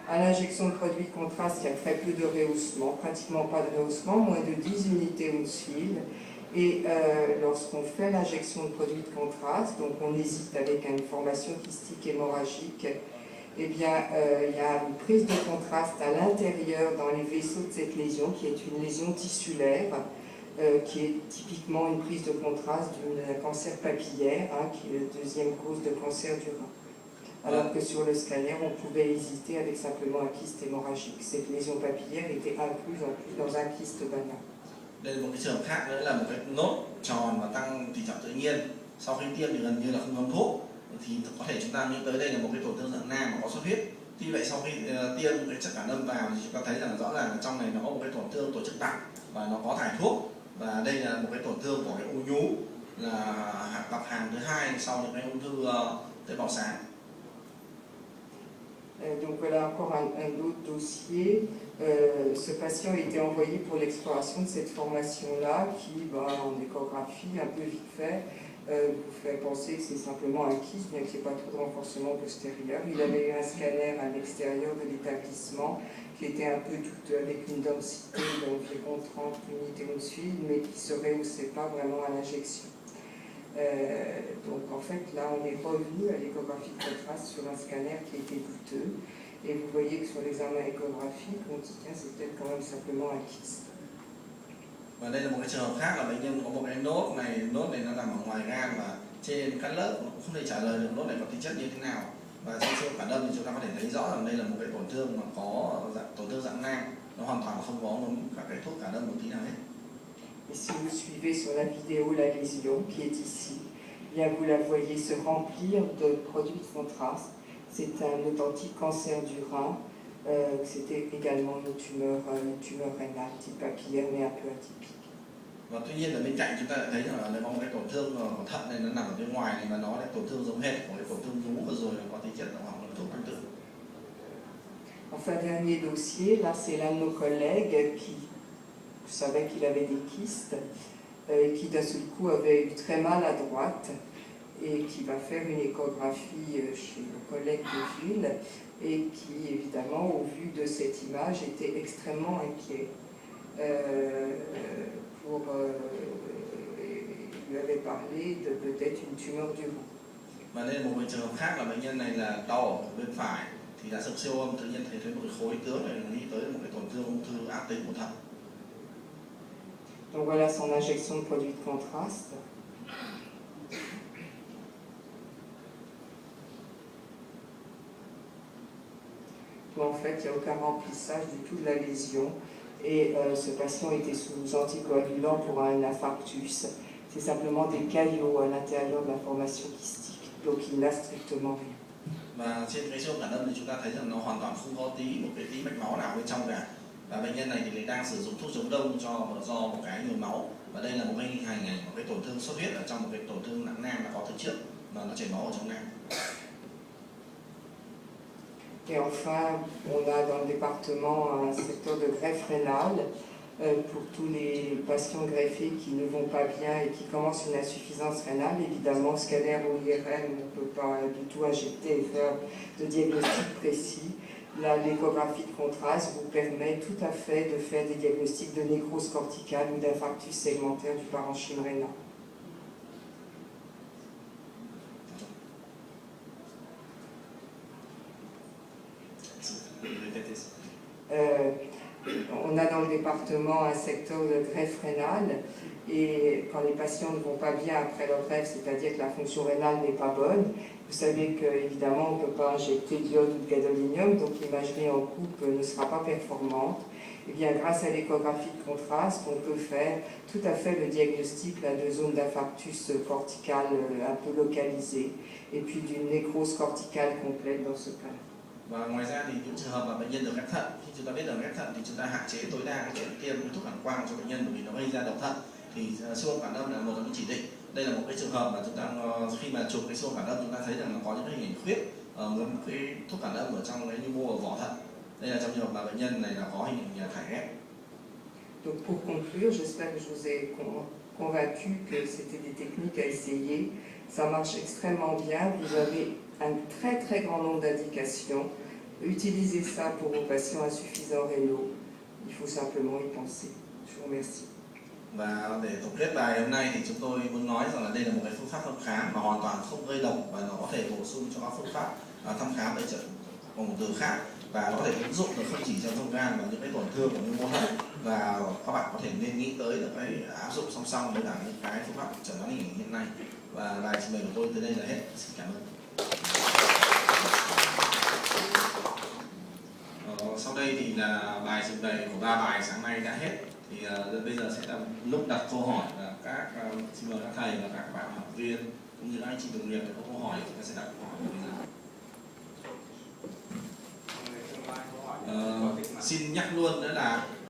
À l'injection de produits de contraste, il y a très peu de rehaussement, pratiquement pas de rehaussement, moins de 10 unités Hounsfield. Et lorsqu'on fait l'injection de produits de contraste, donc on hésite avec une formation kystique hémorragique, eh bien, il y a une prise de contraste à l'intérieur dans les vaisseaux de cette lésion, qui est une lésion tissulaire, qui est typiquement une prise de contraste d'un cancer papillaire, qui est la deuxième cause de cancer du rein. Alors que sur le scanner, on pouvait hésiter avec simplement un kyste hémorragique. Cette lésion papillaire était incluse en plus dans un kyste banal. Đây là một cái trường hợp khác nữa là một cái nốt tròn và tăng tỷ trọng tự nhiên. Sau khi tiêm thì gần như là không uống thuốc, thì có thể chúng ta nghĩ tới đây là một cái tổn thương dạng nang mà có xuất huyết. Tuy vậy sau khi tiêm cái chất cản âm vào thì chúng ta thấy rằng rõ ràng là trong này nó có một cái tổn thương tổ chức tạng và nó có thải thuốc, và đây là một cái tổn thương của cái u nhú, là cặp hàng thứ hai sau những cái ung thư tế bào sáng. Donc voilà encore un autre dossier. Ce patient a été envoyé pour l'exploration de cette formation-là qui, en échographie, un peu vite fait, vous fait penser que c'est simplement un kyste, bien qu'il n'y ait pas trop de renforcement postérieur. Il avait eu un scanner à l'extérieur de l'établissement qui était un peu douteux, avec une densité d'environ 30 unités Hounsfield, mais qui ne se rehaussait pas vraiment à l'injection. Donc en fait là on est revenu à l'échographie de contraste sur un scanner qui était douteux, et vous voyez que sur l'examen échographique on dit tiens c'est peut-être quand même simplement un kyste. Và đây là một cái trường hợp khác là bệnh nhân có một cái nốt này nó nằm ở ngoài gan và trên các lớp cũng không thể trả lời được nốt này có tính chất như thế nào. Và trong siêu phản âm thì chúng ta có thể thấy rõ rằng đây là một cái tổn thương mà có tổn thương dạng nang, nó hoàn toàn không có các cái thuốc cản âm một tí nào hết. Et si vous suivez sur la vidéo la lésion qui est ici, bien vous la voyez se remplir de produits de contraste. C'est un authentique cancer du rein. C'était également une tumeur rénale type papillaire mais un peu atypique. Và tuy nhiên ở bên cạnh chúng ta lại thấy rằng là có một cái tổn thương của thận này nó nằm ở bên ngoài này, và nó lại tổn thương giống hệt của cái tổn thương vú vừa rồi là có tính chất là hoặc là thuốc tương tự. Enfin, dernier dossier, là c'est l'un de nos collègues qui savait qu'il avait des kystes, qui d'un seul coup avait eu très mal à droite et qui va faire une échographie chez le collègue de ville et qui évidemment au vu de cette image était extrêmement inquiet. Lui avait parlé de peut-être une tumeur du rein. Và đây là một trường hợp khác là bệnh nhân này là đau ở bên phải, thì đã siêu âm tự nhiên thấy một cái khối tướng này nghĩ tới một cái tổn thương ung thư ác tính của thận. Donc voilà son injection de produits de contraste. En fait, il n'y a aucun remplissage du tout de la lésion. Et ce patient était sous anticoagulant pour un infarctus. C'est simplement des caillots à l'intérieur de la formation kystique. Donc il n'a strictement rien. Và trên cái siêu phản âm thì chúng ta thấy rằng nó hoàn toàn không có một cái tí mạch máu nào bên trong cả. Và bệnh nhân này thì đang sử dụng thuốc chống đông do một cái nhồi máu. Và đây là một cái hình ảnh một cái tổn thương xuất huyết ở trong một cái tổn thương nặng nang đã có từ trước, mà nó chảy máu ở trong nang. Et enfin, on a dans le département un secteur de greffe rénale pour tous les patients greffés qui ne vont pas bien et qui commencent une insuffisance rénale. Évidemment, scanner ou IRM ne peut pas du tout injecter et faire de diagnostic précis. Là, l'échographie de contraste vous permet tout à fait de faire des diagnostics de nécrose corticale ou d'infarctus segmentaire du parenchyme rénal. On a dans le département un secteur de greffe rénale, et quand les patients ne vont pas bien après leur greffe, c'est-à-dire que la fonction rénale n'est pas bonne, vous savez qu'évidemment on ne peut pas injecter d'iode ou de gadolinium, donc l'imagerie en coupe ne sera pas performante. Et bien grâce à l'échographie de contraste, on peut faire tout à fait le diagnostic de zones d'infarctus cortical un peu localisées, et puis d'une nécrose corticale complète dans ce cas-là. Và ngoài ra thì những trường hợp mà bệnh nhân được ghép thận, khi chúng ta biết được ghép thận thì chúng ta hạn chế tối đa cái chuyện tiêm thuốc phản quang cho bệnh nhân, bởi vì nó gây ra độc thận. Thì siêu âm phản âm là một trong những chỉ định. Đây là một cái trường hợp mà chúng ta khi mà chụp cái siêu âm phản âm chúng ta thấy rằng nó có những cái hình ảnh khuyết một cái thuốc phản âm ở trong cái nhu mô ở vỏ thận. Đây là trong trường hợp mà bệnh nhân này là có hình ảnh thải ghép. Donc pour conclure, j'espère que je vous ai convaincu que c'était des techniques à essayer. Ça marche extrêmement bien. Vous avez un très très grand nombre d'indications. Utilisez ça pour vos patients insuffisants rénaux. Il faut simplement y penser. Je vous remercie. Và để tổng kết bài hôm nay thì chúng tôi muốn nói rằng là đây là một cái phương pháp thăm khám mà hoàn toàn không gây độc và nó có thể bổ sung cho các phương pháp thăm khám tại trận bằng một từ khác, và nó có thể ứng dụng được không chỉ trong ung gan mà những cái tổn thương của những mô hấp, và các bạn có thể nên nghĩ tới được cái áp dụng song song với cả những cái phương pháp chẩn đoán hình ảnh hiện nay. Và bài trình bày của tôi tới đây là hết. Xin cảm ơn. Sau đây thì là bài trình bày của 3 bài sáng nay đã hết. Thì bây giờ sẽ là lúc đặt câu hỏi, và xin mời các thầy và các bạn học viên cũng như anh chị đồng nghiệp có câu hỏi thì chúng ta sẽ đặt câu hỏi bây giờ. Xin nhắc luôn nữa là